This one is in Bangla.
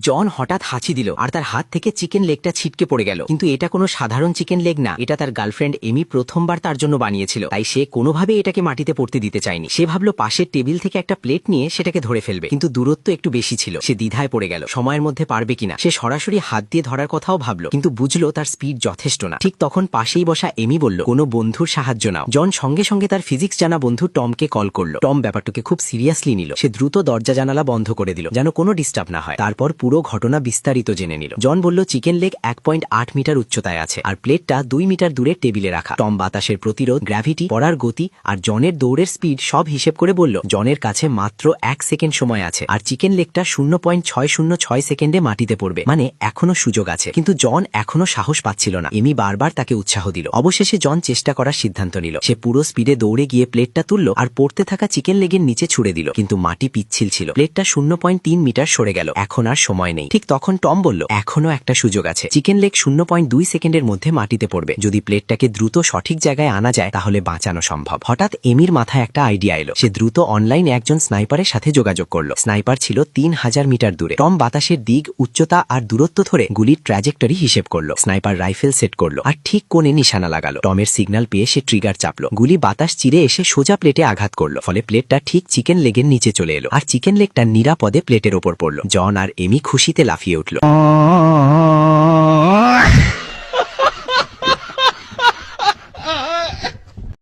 জন হঠাৎ হাঁচি দিল আর তার হাত থেকে চিকেন লেগটা ছিটকে পড়ে গেল। কিন্তু এটা কোনো সাধারণ চিকেন লেগ না, এটা তার গার্লফ্রেন্ড এমি প্রথমবার তার জন্য বানিয়েছিল, তাই সে কোনোভাবে এটাকে মাটিতে পড়তে দিতে চায়নি। সে ভাবলো পাশের টেবিল থেকে একটা প্লেট নিয়ে সেটাকে ধরে ফেলবে, কিন্তু দূরত্ব একটু বেশি ছিল। সে দ্বিধায় পড়ে গেল সময়ের মধ্যে পারবে কিনা। সে সরাসরি হাত দিয়ে ধরার কথাও ভাবলো, কিন্তু বুঝলো তার স্পিড যথেষ্ট না। ঠিক তখন পাশেই বসা এমি বলল, কোনো বন্ধুর সাহায্য নাও। জন সঙ্গে সঙ্গে তার ফিজিক্স জানা বন্ধু টমকে কল করলো। টম ব্যাপারটাকে খুব সিরিয়াসলি নিল। সে দ্রুত দরজা জানালা বন্ধ করে দিল যেন কোনো ডিস্টার্ব না হয়। তারপর পুরো ঘটনা বিস্তারিত জেনে নিল। জন বলল চিকেন লেগ 1.8 মিটার উচ্চতায় আছে আর প্লেটটা 2 মিটার দূরে টেবিলে রাখা। টম বাতাসের প্রতিরোধ, গ্র্যাভিটি, পড়ার গতি আর জনের দৌড়ের স্পিড সব হিসেব করে বলল জনের কাছে মাত্র 1 সেকেন্ড সময় আছে আর চিকেন লেগটা 0.606 সেকেন্ডে মাটিতে পড়বে, মানে এখনো সুযোগ আছে। কিন্তু জন এখনো সাহস পাচ্ছিল না। এমি বারবার তাকে উৎসাহ দিল। অবশেষে জন চেষ্টা করার সিদ্ধান্ত নিল। সে পুরো স্পিডে দৌড়ে গিয়ে প্লেটটা তুলল আর পড়তে থাকা চিকেন লেগের নিচে ছুড়ে দিল, কিন্তু মাটি পিচ্ছিল ছিল। প্লেটটা 0.3 মিটার সরে গেল। এখন আর সময় নেই। ঠিক তখন টম বলল এখনো একটা সুযোগ আছে। চিকেন লেগ 0.2 সেকেন্ডের মধ্যে মাটিতে পড়বে। যদি প্লেটটাকে দ্রুত সঠিক জায়গায় আনা যায় তাহলে বাঁচানো সম্ভব। হঠাৎ এমির মাথায় একটা আইডিয়া এলো। সে দ্রুত অনলাইনে একজন স্নাইপারের সাথে যোগাযোগ করলো। স্নাইপার ছিল 3000 মিটার দূরে। টম বাতাসের দিক, উচ্চতা আর দূরত্ব ধরে গুলির ট্র্যাজেক্টরি হিসেব করলো। স্নাইপার রাইফেল সেট করলো আর ঠিক কোণে নিশানা লাগালো। টমের সিগন্যাল পেয়ে সে ট্রিগার চাপলো। গুলি বাতাস চিরে এসে সোজা প্লেটে আঘাত করলো, ফলে প্লেটটা ঠিক চিকেন লেগের নিচে চলে এলো আর চিকেন লেগটা নিরাপদে প্লেটের ওপর পড়লো। জন আর এমি খুশিতে লাফিয়ে উঠল।